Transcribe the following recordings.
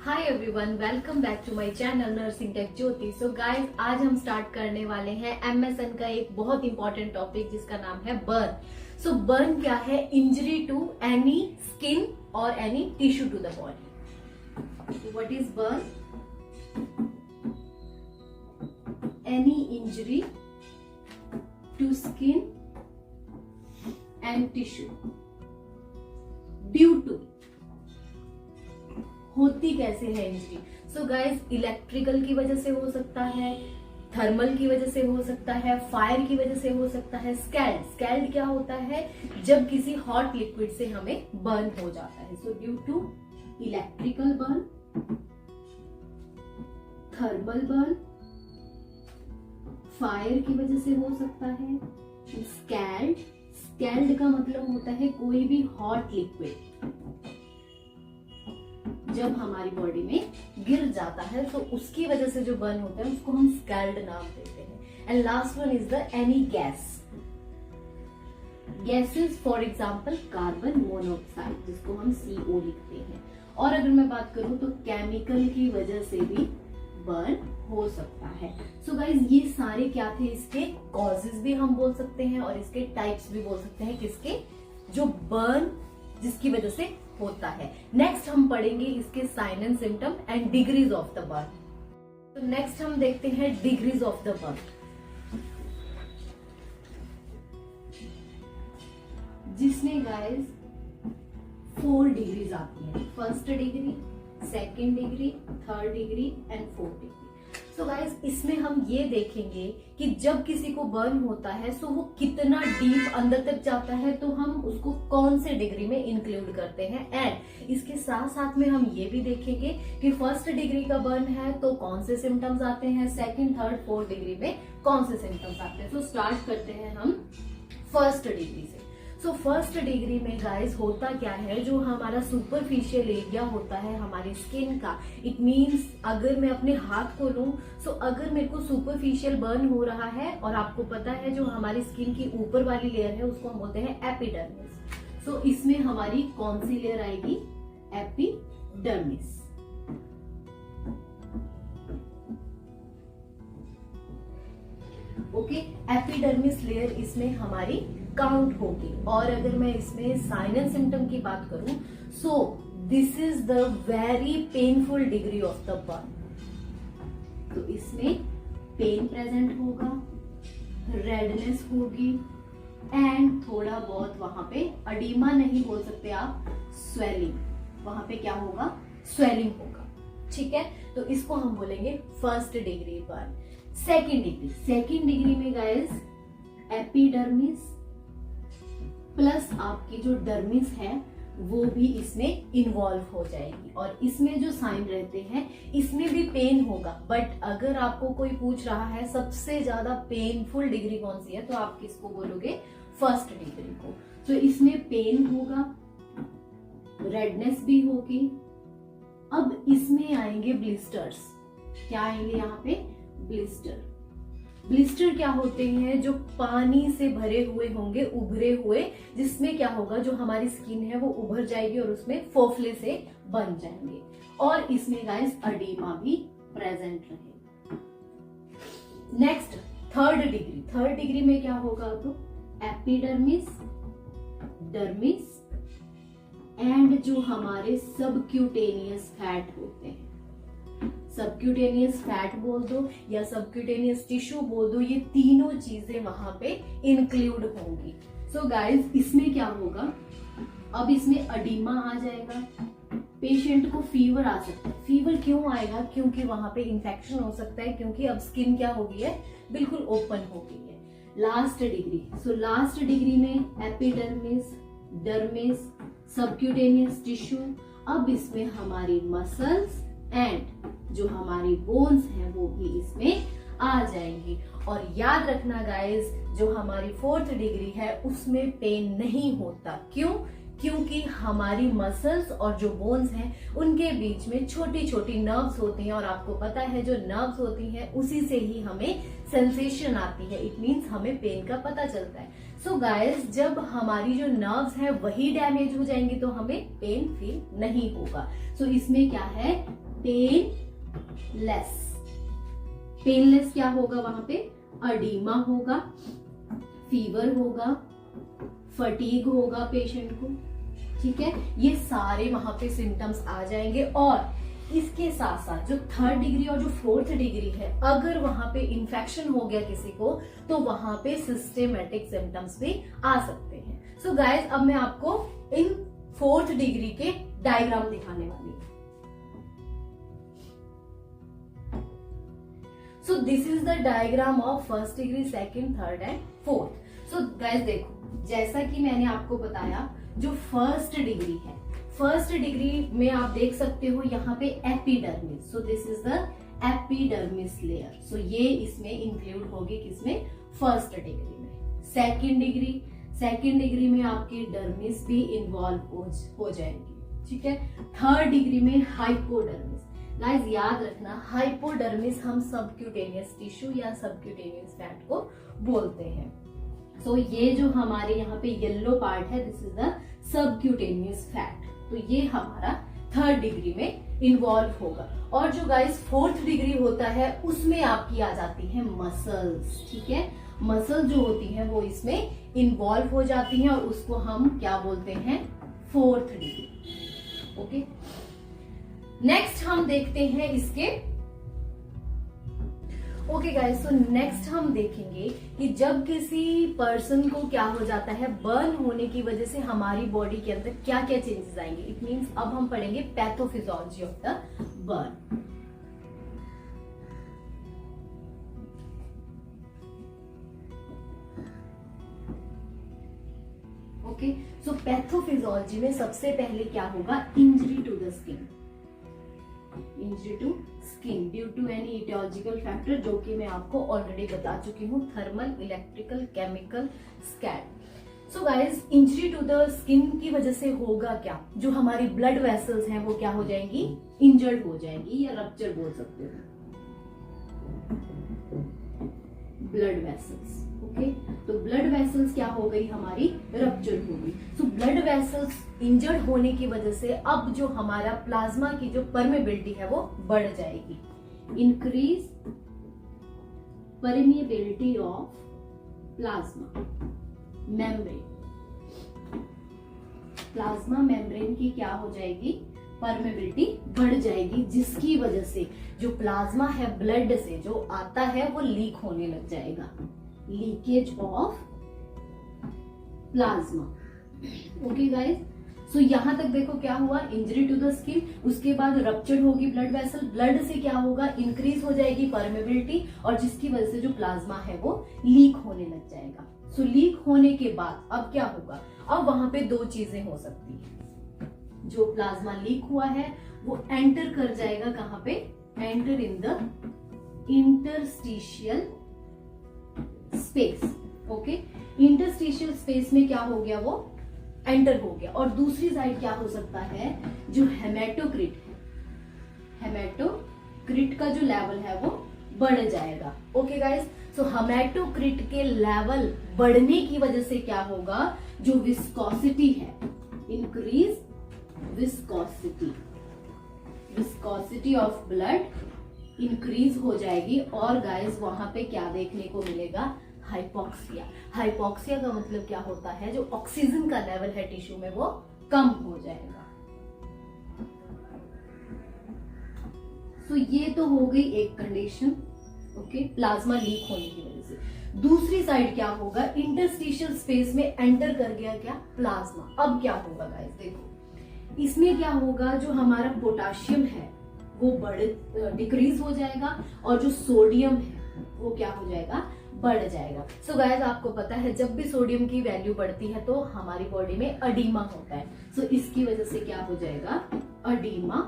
Hi everyone, welcome back to my channel nursing tech Jyoti. So guys, आज हम start करने वाले हैं एमएसएन का एक बहुत इंपॉर्टेंट टॉपिक जिसका नाम है बर्न। सो बर्न क्या है? इंजरी टू एनी स्किन और any tissue to the body. What is burn? Any injury to skin and tissue due to, होती कैसे है इंजरी? सो गाइस, इलेक्ट्रिकल की वजह से हो सकता है, थर्मल की वजह से हो सकता है, फायर की वजह से हो सकता है, स्कैल्ड क्या होता है? जब किसी हॉट लिक्विड से हमें बर्न हो जाता है। So due to electrical burn, thermal burn, fire की वजह से हो सकता है, स्कैल्ड का मतलब होता है कोई भी हॉट लिक्विड जब हमारी बॉडी में गिर जाता है तो उसकी वजह से जो बर्न होता है उसको हम स्कैल्ड नाम देते हैं। And last one is the any gases, for example carbon monoxide जिसको हम CO लिखते हैं। और अगर मैं बात करूं तो केमिकल की वजह से भी बर्न हो सकता है। सो गाइज, ये सारे क्या थे? इसके कॉजेज भी हम बोल सकते हैं और इसके टाइप्स भी बोल सकते हैं। किसके? जो बर्न जिसकी वजह से होता है। नेक्स्ट हम पढ़ेंगे इसके sign and symptom and degrees of the burn. तो नेक्स्ट हम देखते हैं डिग्रीज ऑफ द बर्न, जिसमें गाइस 4 डिग्रीज आती हैं। First degree, second degree, third degree and fourth degree. So guys, इसमें हम ये देखेंगे कि जब किसी को बर्न होता है सो वो कितना डीप अंदर तक जाता है, तो हम उसको कौन से डिग्री में इंक्लूड करते हैं। एंड इसके साथ साथ में हम ये भी देखेंगे कि फर्स्ट डिग्री का बर्न है तो कौन से सिम्टम्स आते हैं, सेकंड, थर्ड, फोर्थ डिग्री में कौन से सिम्टम्स आते हैं। सो स्टार्ट करते हैं हम फर्स्ट डिग्री से। सो फर्स्ट डिग्री में गाइस होता क्या है? जो हमारा सुपरफिशियल एरिया होता है हमारी स्किन का, इट मीन्स अगर मैं अपने हाथ को लूं, सो अगर मेरे को सुपरफिशियल बर्न हो रहा है, और आपको पता है जो हमारी स्किन की ऊपर वाली लेयर है उसको हम बोलते हैं एपिडर्मिस। सो इसमें हमारी कौन सी लेयर आएगी? एपिडर्मिस। ओके, एपिडर्मिस लेयर इसमें हमारी काउंट होगी। और अगर मैं इसमें साइन एंड सिम्टम की बात करूं, सो this is the very painful degree of the burn. तो इसमें पेन प्रेजेंट होगा, रेडनेस होगी एंड थोड़ा बहुत वहां पे अडीमा नहीं बोल सकते आप, स्वेलिंग। वहां पे क्या होगा? स्वेलिंग होगा। ठीक है, तो इसको हम बोलेंगे first degree burn. Second degree में गाइस एपिडर्मिस प्लस आपकी जो डर्मिस है वो भी इसमें इन्वॉल्व हो जाएगी। और इसमें जो साइन रहते हैं इसमें भी पेन होगा। बट अगर आपको कोई पूछ रहा है सबसे ज्यादा पेनफुल डिग्री कौन सी है, तो आप किसको बोलोगे? फर्स्ट डिग्री को। तो इसमें पेन होगा, रेडनेस भी होगी। अब इसमें आएंगे ब्लिस्टर्स। क्या आएंगे यहाँ पे? ब्लिस्टर क्या होते हैं? जो पानी से भरे हुए होंगे, उभरे हुए, जिसमें क्या होगा? जो हमारी स्किन है वो उभर जाएगी और उसमें फोफले से बन जाएंगे। और इसमें गाइस अडीमा भी प्रेजेंट रहेगा। नेक्स्ट थर्ड डिग्री में क्या होगा? तो एपिडर्मिस, डर्मिस एंड जो हमारे सबक्यूटेनियस फैट होते हैं, सबक्यूटेनियस फैट बोल दो या सबक्यूटेनियस टिश्यू बोल दो, ये तीनों चीजें वहां पे इंक्लूड होंगी। सो गाइस, इसमें क्या होगा? अब इसमें अडीमा आ जाएगा, पेशेंट को फीवर आ सकता है। फीवर क्यों आएगा? क्योंकि वहां पे इंफेक्शन हो सकता है, क्योंकि अब स्किन क्या हो गई है? बिल्कुल ओपन हो गई है। Last degree, so last degree में एपिडर्मिस, डर्मिस, सबक्यूटेनियस टिश्यू। अब इसमें हमारी मसल्स एंड जो हमारी बोन्स हैं वो भी इसमें आ जाएंगी। और याद रखना गाइस, जो हमारी फोर्थ डिग्री है उसमें पेन नहीं होता। क्यों? क्योंकि हमारी मसल्स और जो बोन्स हैं उनके बीच में छोटी छोटी नर्व्स होती हैं, और आपको पता है जो नर्व्स होती हैं उसी से ही हमें सेंसेशन आती है। इट मीन्स हमें पेन का पता चलता है। सो गाइस, जब हमारी जो नर्व्स है वही डैमेज हो जाएंगी तो हमें पेन फील नहीं होगा। सो इसमें क्या है? पेनलेस। पेनलेस क्या होगा वहां पे? अडीमा होगा, फीवर होगा, फटीग होगा पेशेंट को, ठीक है। ये सारे वहां पे सिम्टम्स आ जाएंगे। और इसके साथ साथ जो 3rd डिग्री और जो 4th डिग्री है, अगर वहां पे इंफेक्शन हो गया किसी को तो वहां पे सिस्टेमेटिक सिम्टम्स भी आ सकते हैं। सो गाइस, अब मैं आपको इन 4th डिग्री के डायग्राम दिखाने वाली हूं। सो this is the diagram of 1st degree, 2nd, 3rd and 4th। So guys देखो, जैसा कि मैंने आपको बताया, जो 1st डिग्री है, 1st डिग्री में आप देख सकते हो यहाँ पे epidermis. So this is the epidermis layer. So ये इसमें इंक्लूड होगी किसमें? 1st डिग्री में। 2nd डिग्री में आपकी डर्मिस भी इन्वॉल्व हो जाएगी, ठीक है। 3rd डिग्री में हाइपोडर्मिस। गाइस याद रखना, हाइपोडर्मिस हम सबक्यूटेनियस टिश्यू या सबक्यूटेनियस फैट को बोलते हैं। सो ये जो हमारे यहाँ पे येलो पार्ट है, this is the subcutaneous fat. तो ये हमारा 3rd डिग्री में इन्वॉल्व होगा। और जो गाइस 4th डिग्री होता है, उसमें आपकी आ जाती है मसल्स, ठीक है। मसल जो होती है वो इसमें इन्वॉल्व हो जाती हैं और उसको हम क्या बोलते हैं? 4th degree. ओके, नेक्स्ट हम देखते हैं इसके। ओके गाइस, सो नेक्स्ट हम देखेंगे कि जब किसी पर्सन को क्या हो जाता है, बर्न होने की वजह से हमारी बॉडी के अंदर क्या क्या चेंजेस आएंगे। इट मींस अब हम पढ़ेंगे pathophysiology of the burn. Okay, so pathophysiology में सबसे पहले क्या होगा? Injury to the skin. Injury to skin due to any etiological factor, जो कि मैं आपको ऑलरेडी बता चुकी हूँ, thermal, electrical, chemical, scald. So guys, injury to the skin की वजह से होगा क्या? जो हमारी ब्लड वेसल्स हैं वो क्या हो जाएंगी? इंजर्ड हो जाएंगी या रप्चर बोल सकते हो, ब्लड वेसल्स। ओके, तो ब्लड वेसल्स क्या हो गई? हमारी रप्चर हो गई। सो ब्लड वेसल्स इंजर्ड होने की वजह से अब जो हमारा प्लाज्मा की जो परमेबिलिटी है वो बढ़ जाएगी। Increase permeability of plasma membrane. Plasma membrane की क्या हो जाएगी? परमेबिलिटी बढ़ जाएगी, जिसकी वजह से जो प्लाज्मा है ब्लड से जो आता है वो लीक होने लग जाएगा। Leakage of plasma. Okay guys, so यहां तक देखो क्या हुआ? इंजरी टू द स्किन, उसके बाद रप्चर होगी ब्लड वेसल, ब्लड से क्या होगा? इंक्रीज हो जाएगी परमेबिलिटी, और जिसकी वजह से जो प्लाज्मा है वो लीक होने लग जाएगा। सो लीक होने के बाद अब क्या होगा? अब वहां पे 2 चीजें हो सकती है। जो प्लाज्मा लीक हुआ है वो एंटर कर जाएगा कहां पे? Enter in the interstitial space. Okay, interstitial space में क्या हो गया? वो एंटर हो गया। और दूसरी साइड क्या हो सकता है? जो हेमेटोक्रिट है, हेमेटोक्रिट का जो लेवल है वो बढ़ जाएगा। ओके गाइस, सो हेमेटोक्रिट के लेवल बढ़ने की वजह से क्या होगा? जो विस्कोसिटी है, increase viscosity, viscosity of blood increase हो जाएगी। और गाइस वहां पे क्या देखने को मिलेगा? हाइपोक्सिया। हाइपोक्सिया का मतलब क्या होता है? जो ऑक्सीजन का लेवल है टिश्यू में वो कम हो जाएगा। सो ये तो हो गई एक कंडीशन, ओके, प्लाज्मा लीक होने की वजह से। दूसरी साइड क्या होगा? इंटरस्टिशियल स्पेस में एंटर कर गया क्या? प्लाज्मा। अब क्या होगा गाइस? देखो, इसमें क्या होगा? जो हमारा पोटाशियम है वो डिक्रीज हो जाएगा, और जो सोडियम है वो क्या हो जाएगा? बढ़ जाएगा। सो गाइस, आपको पता है जब भी सोडियम की वैल्यू बढ़ती है तो हमारी बॉडी में अडीमा होता है। सो इसकी वजह से क्या हो जाएगा? अडीमा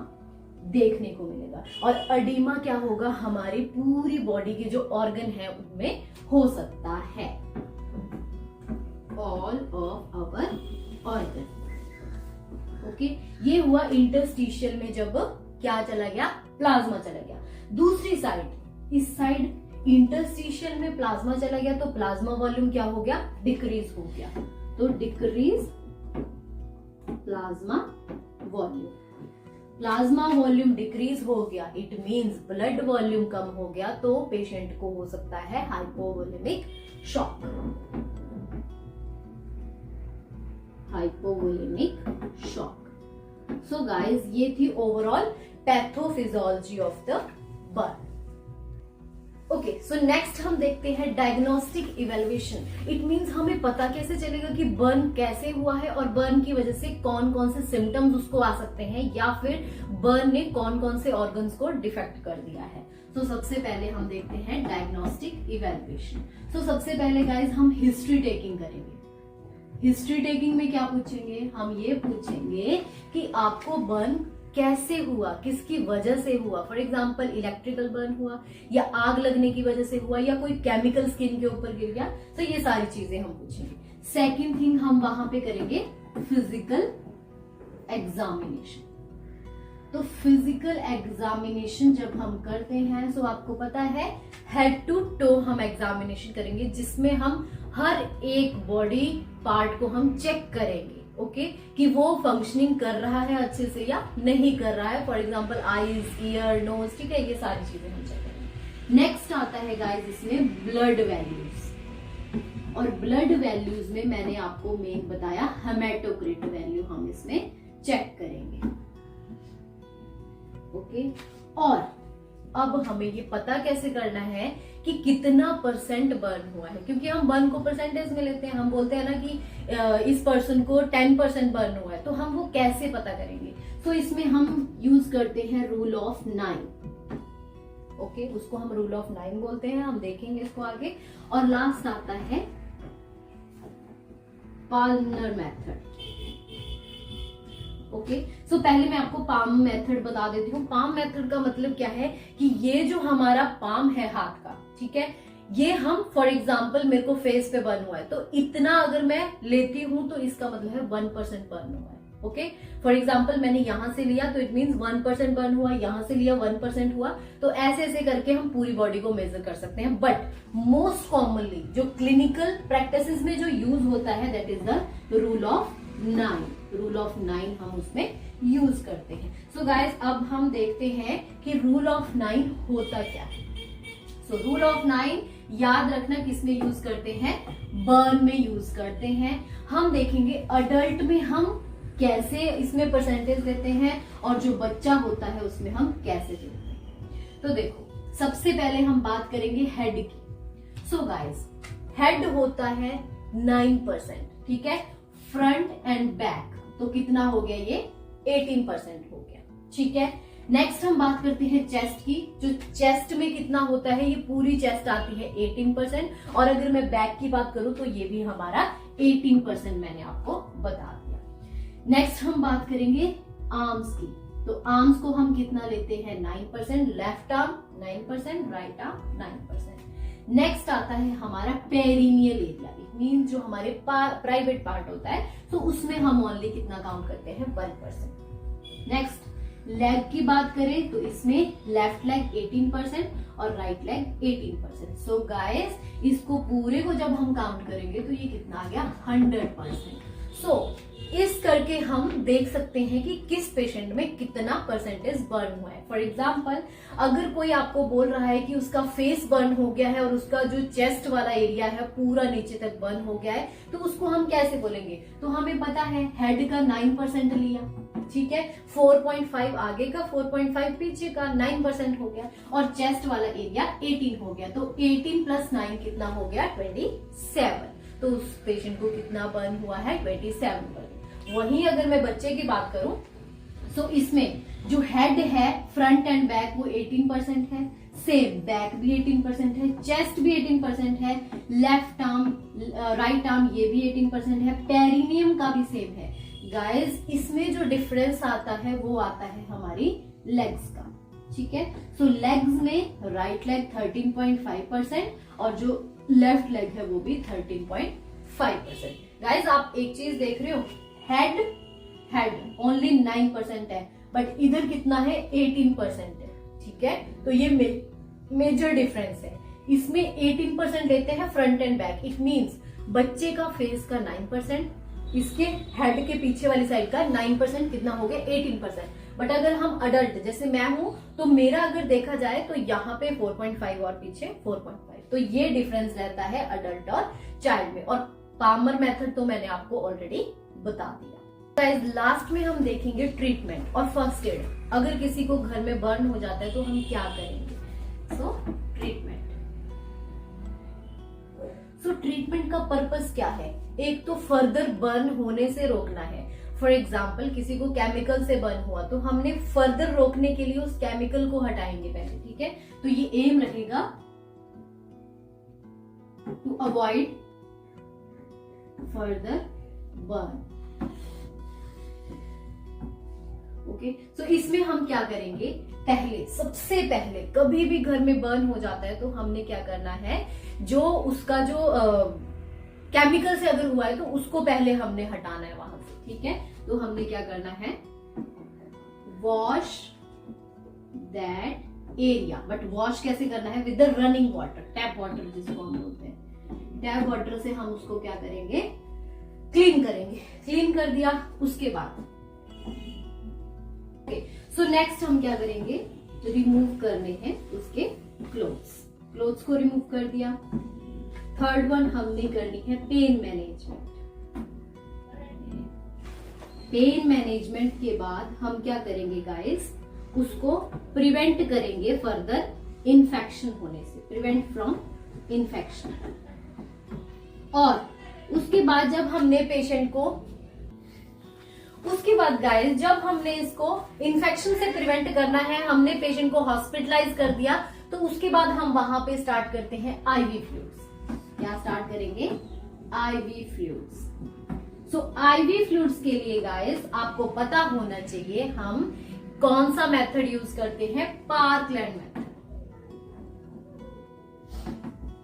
देखने को मिलेगा। और अडीमा क्या होगा? हमारी पूरी बॉडी के जो ऑर्गन है उनमें हो सकता है, all of our organ. Okay, ये हुआ इंटरस्टिशियल में जब क्या चला गया? प्लाज्मा चला गया। दूसरी साइड, इस साइड इंटरस्टिशियल में प्लाज्मा चला गया तो प्लाज्मा वॉल्यूम क्या हो गया? डिक्रीज हो गया। तो decrease plasma volume. Plasma volume decrease हो गया, इट मींस ब्लड वॉल्यूम कम हो गया, तो पेशेंट को हो सकता है hypovolemic shock. Hypovolemic shock. So guys, ये थी overall pathophysiology of the burn. Okay, so next हम देखते हैं डायग्नोस्टिक इवेल्युएशन। इट मींस हमें पता कैसे चलेगा कि बर्न कैसे हुआ है और बर्न की वजह से कौन कौन से सिम्टम्स उसको आ सकते हैं, या फिर बर्न ने कौन कौन से ऑर्गन्स को डिफेक्ट कर दिया है। तो सबसे पहले हम देखते हैं डायग्नोस्टिक इवेल्युएशन। तो सबसे पहले गाइस हम हिस्ट्री टेकिंग करेंगे। हिस्ट्री टेकिंग में क्या पूछेंगे, हम ये पूछेंगे कि आपको बर्न कैसे हुआ, किसकी वजह से हुआ। फॉर एग्जाम्पल इलेक्ट्रिकल बर्न हुआ, या आग लगने की वजह से हुआ, या कोई केमिकल स्किन के ऊपर गिर गया, तो ये सारी चीजें हम पूछेंगे। सेकंड थिंग हम वहां पे करेंगे फिजिकल एग्जामिनेशन। तो फिजिकल एग्जामिनेशन जब हम करते हैं, तो आपको पता है हेड टू टो हम एग्जामिनेशन करेंगे, जिसमें हम हर एक बॉडी पार्ट को हम चेक करेंगे, ओके, कि वो फंक्शनिंग कर रहा है अच्छे से या नहीं कर रहा है। For example eyes, ear, nose, ठीक है, ये सारी चीजें हम चेक करेंगे। नेक्स्ट आता है गाइस इसमें ब्लड वैल्यूज, और ब्लड वैल्यूज में मैंने आपको मेन बताया हेमेटोक्रिट वैल्यू हम इसमें चेक करेंगे, ओके। और अब हमें ये पता कैसे करना है कि कितना परसेंट बर्न हुआ है, क्योंकि हम बर्न को परसेंटेज में लेते हैं। हम बोलते हैं ना कि इस पर्सन को 10% बर्न हुआ है, तो हम वो कैसे पता करेंगे। तो इसमें हम यूज करते हैं रूल ऑफ 9, ओके, उसको हम रूल ऑफ 9 बोलते हैं, हम देखेंगे इसको आगे। और लास्ट आता है पाल्मर मेथड, ओके। सो पहले मैं आपको पाम मेथड बता देती हूँ। पाम मेथड का मतलब क्या है कि ये जो हमारा पाम है हाथ का, ठीक है, ये हम फॉर एग्जाम्पल मेरे को फेस पे बर्न हुआ है, तो इतना अगर मैं लेती हूं तो इसका मतलब है 1% बर्न हुआ है, ओके। फॉर एग्जाम्पल मैंने यहां से लिया तो इट मींस 1% बर्न हुआ, यहां से लिया 1% हुआ, तो ऐसे ऐसे करके हम पूरी बॉडी को मेजर कर सकते हैं। बट मोस्ट कॉमनली जो क्लिनिकल प्रैक्टिसेस में जो यूज होता है that is the rule of 9। Rule of 9 हम उसमें यूज करते हैं। सो गाइस, अब हम देखते हैं कि रूल ऑफ 9 होता क्या है। सो रूल ऑफ 9 याद रखना किसमें यूज करते हैं, बर्न में यूज करते हैं। हम देखेंगे अडल्ट में हम कैसे इसमें परसेंटेज देते हैं, और जो बच्चा होता है उसमें हम कैसे देते हैं। तो देखो, सबसे पहले हम बात करेंगे हेड की। सो गाइस, हेड होता है 9%, ठीक है, फ्रंट एंड बैक तो कितना हो गया, ये 18% हो गया, ठीक है। नेक्स्ट हम बात करते हैं चेस्ट की। जो चेस्ट में कितना होता है, ये पूरी चेस्ट आती है 18%, और अगर मैं बैक की बात करूं तो ये भी हमारा 18% मैंने आपको बता दिया। नेक्स्ट हम बात करेंगे आर्म्स की। तो आर्म्स को हम कितना लेते हैं, 9%, left arm 9%, right arm 9%। Next आता है हमारा पेरिनियल एरिया, इट मीन जो हमारे प्राइवेट पार्ट होता है, तो उसमें हम ओनली कितना काउंट करते हैं, 1%। नेक्स्ट लेग की बात करें तो इसमें लेफ्ट लेग 18% और राइट लेग 18%। सो गाइस, इसको पूरे को जब हम काउंट करेंगे तो ये कितना आ गया, 100%। सो इस करके हम देख सकते हैं कि किस पेशेंट में कितना परसेंटेज बर्न हुआ है। फॉर एग्जाम्पल, अगर कोई आपको बोल रहा है कि उसका फेस बर्न हो गया है और उसका जो चेस्ट वाला एरिया है पूरा नीचे तक बर्न हो गया है, तो उसको हम कैसे बोलेंगे। तो हमें पता है हेड का 9% लिया, ठीक है, 4.5 आगे का, 4.5 पीछे का, 9% हो गया, और चेस्ट वाला एरिया 18 हो गया, तो 18 + 9 कितना हो गया, 27। तो उस पेशेंट को कितना बर्न हुआ है, 27 बर्न। वहीं अगर मैं बच्चे की बात करूं तो इसमें जो हेड है फ्रंट एंड बैक वो 18% है, सेम बैक भी 18% है, चेस्ट भी 18% है, लेफ्ट आर्म राइट आर्म ये भी 18% है, पेरिनियम का भी सेम है। गाइस, इसमें जो डिफरेंस आता है वो आता है हमारी लेग्स का, ठीक है। सो लेग्स में राइट लेग 13.5% और जो लेफ्ट लेग है वो भी 13.5%। गाइस, आप एक चीज देख रहे हो, हेड ओनली 9% है, बट इधर कितना है, 18% है, ठीक है। तो ये मेजर डिफरेंस है। इसमें 18% लेते हैं front end back, it means बच्चे का फेस का 9%, इसके हेड के पीछे वाली साइड का 9% कितना हो गया, 18%। बट अगर हम अडल्ट जैसे मैं हूं तो मेरा अगर देखा जाए तो यहाँ पे 4.5 और पीछे 4.5, तो ये डिफरेंस रहता है अडल्ट और चाइल्ड में। और पामर मेथड तो मैंने आपको ऑलरेडी बता दिया। गाइस लास्ट में हम देखेंगे ट्रीटमेंट और फर्स्ट एड। अगर किसी को घर में बर्न हो जाता है तो हम क्या करेंगे। सो ट्रीटमेंट का पर्पस क्या है। एक तो फर्दर बर्न होने से रोकना है। फॉर एग्जाम्पल किसी को केमिकल से बर्न हुआ तो हमने फर्दर रोकने के लिए उस केमिकल को हटाएंगे पहले, ठीक है। तो ये एम रहेगा to avoid further burn. Okay, so इसमें हम क्या करेंगे, पहले सबसे पहले कभी भी घर में बर्न हो जाता है तो हमने क्या करना है, जो उसका जो केमिकल से अगर हुआ है तो उसको पहले हमने हटाना है वहां से, ठीक है। तो हमने क्या करना है, wash that area. But wash कैसे करना है, with the running water, tap water जिसको हम बोलते हैं। टैप वाटर से हम उसको क्या करेंगे, क्लीन करेंगे। क्लीन कर दिया उसके बाद सो नेक्स्ट हम क्या करेंगे, रिमूव करने हैं उसके क्लोथ्स को रिमूव कर दिया। थर्ड वन हमने करनी है पेन मैनेजमेंट। पेन मैनेजमेंट के बाद हम क्या करेंगे गाइस, उसको प्रिवेंट करेंगे फर्दर इन्फेक्शन होने से, प्रिवेंट फ्रॉम इन्फेक्शन। और उसके बाद जब हमने पेशेंट को, उसके बाद गाइस जब हमने इसको इन्फेक्शन से प्रिवेंट करना है, हमने पेशेंट को हॉस्पिटलाइज कर दिया, तो उसके बाद हम वहां पे स्टार्ट करते हैं आईवी फ्लूइड्स। क्या स्टार्ट करेंगे, आईवी फ्लूइड्स। सो आईवी फ्लूइड्स के लिए गाइस आपको पता होना चाहिए हम कौन सा मेथड यूज करते हैं, parkland method.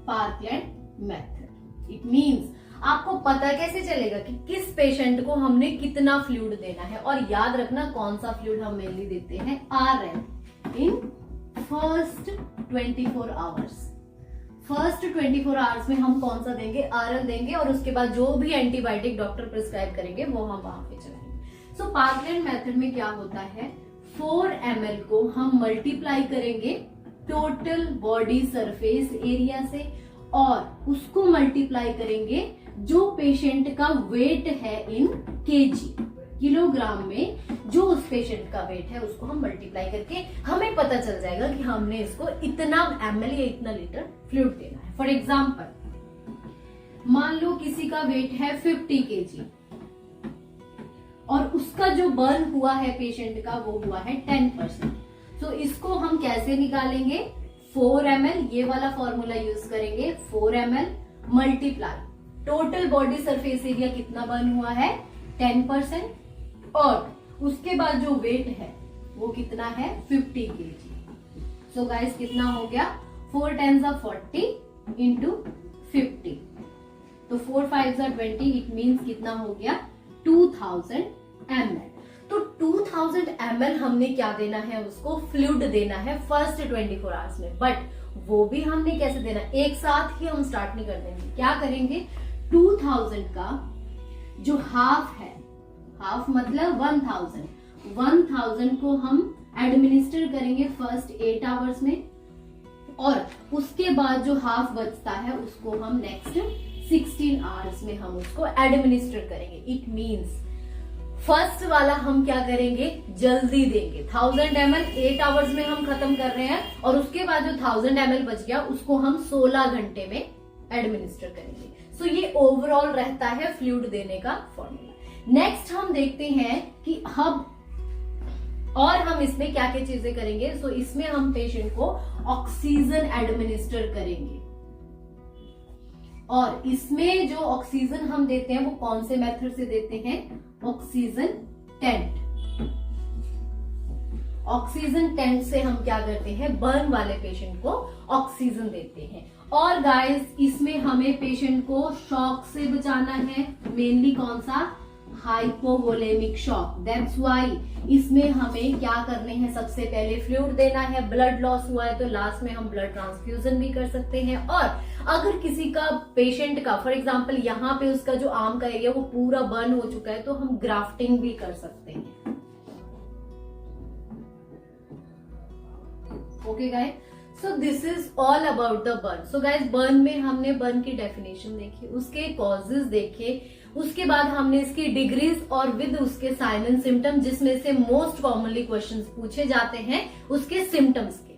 Parkland method it means आपको पता कैसे चलेगा कि किस पेशेंट को हमने कितना फ्लूइड देना है। और याद रखना कौन सा फ्लूइड हम मेनली देते हैं, RL in first 24 hours. First 24 hours में हम कौन सा देंगे, आरएल देंगे। और उसके बाद जो भी एंटीबायोटिक डॉक्टर प्रिस्क्राइब करेंगे वो हम वहां पे चलाएंगे। सो पार्कलैंड मेथड में क्या होता है, 4 ml को हम मल्टीप्लाई करेंगे टोटल बॉडी सरफेस एरिया से, और उसको मल्टीप्लाई करेंगे जो पेशेंट का वेट है इन केजी, किलोग्राम में जो उस पेशेंट का वेट है उसको हम मल्टीप्लाई करके हमें पता चल जाएगा कि हमने इसको इतना ml या इतना लीटर फ्लूइड देना है। फॉर एग्जाम्पल मान लो किसी का वेट है 50 kg और उसका जो बर्न हुआ है पेशेंट का वो हुआ है 10%। तो इसको हम कैसे निकालेंगे, 4 ml, ये वाला फॉर्मूला यूज करेंगे, 4 ml multiply total body surface area कितना बर्न हुआ है 10%, और उसके बाद जो वेट है वो कितना है 50 kg। सो गाइस कितना हो गया, 4 10s are 40 इंटू 50, तो 4 5s are 20, इट मीन्स कितना हो गया 2000 ml। तो 2000 ml हमने क्या देना है, उसको फ्लूइड देना है फर्स्ट 24 आवर्स में। बट वो भी हमने कैसे देना, एक साथ ही हम स्टार्ट नहीं कर देंगे। क्या करेंगे, 2000 का जो हाफ है, हाफ मतलब 1000 को हम एडमिनिस्टर करेंगे फर्स्ट 8 आवर्स में, और उसके बाद जो हाफ बचता है उसको हम नेक्स्ट 16 आवर्स में हम उसको एडमिनिस्टर करेंगे। इट मींस फर्स्ट वाला हम क्या करेंगे, जल्दी देंगे, 1000 ml 8 आवर्स में हम खत्म कर रहे हैं, और उसके बाद जो 1000 ml बच गया उसको हम 16 घंटे में एडमिनिस्टर करेंगे। सो ये ओवरऑल रहता है फ्लूइड देने का फॉर्मूला। नेक्स्ट हम देखते हैं कि हम इसमें क्या क्या चीजें करेंगे। सो इसमें हम पेशेंट को ऑक्सीजन एडमिनिस्टर करेंगे, और इसमें जो ऑक्सीजन हम देते हैं वो कौन से मेथड से देते हैं, ऑक्सीजन टेंट। ऑक्सीजन टेंट से हम क्या करते हैं, बर्न वाले पेशेंट को ऑक्सीजन देते हैं। और गाइस इसमें हमें पेशेंट को शॉक से बचाना है, मेनली कौन सा, हाइपोवोलेमिक शॉक। दैट्स व्हाई इसमें हमें क्या करने हैं, सबसे पहले फ्लूइड देना है। ब्लड लॉस हुआ है तो लास्ट में हम ब्लड ट्रांसफ्यूजन भी कर सकते हैं। और अगर किसी का पेशेंट का फॉर एग्जांपल यहाँ पे उसका जो आर्म का एरिया वो पूरा बर्न हो चुका है तो हम ग्राफ्टिंग भी कर सकते हैं। Okay guys, so this is all about the burn. So guys, burn में हमने बर्न की डेफिनेशन देखी, उसके कॉजेज देखे, उसके बाद हमने इसकी डिग्रीज और विद उसके साइन एंड सिम्टम, जिसमें से मोस्ट कॉमनली क्वेश्चंस पूछे जाते हैं उसके सिम्टम्स के,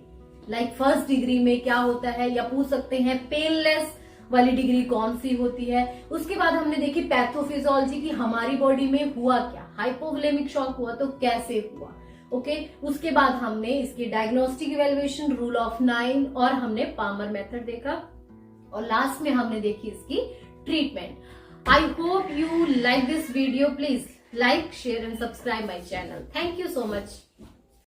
लाइक फर्स्ट डिग्री में क्या होता है, या पूछ सकते हैं पेनलेस वाली डिग्री कौन सी होती है। उसके बाद हमने देखी पैथोफिजियोलॉजी की, हमारी बॉडी में हुआ क्या, हाइपोवोलेमिक शॉक हुआ तो कैसे हुआ। ओके, उसके बाद हमने इसकी डायग्नोस्टिक इवैल्यूएशन, रूल ऑफ 9 और हमने पामर मेथड देखा, और लास्ट में हमने देखी इसकी treatment. I hope you like this video. Please like, share and subscribe my channel. Thank you so much.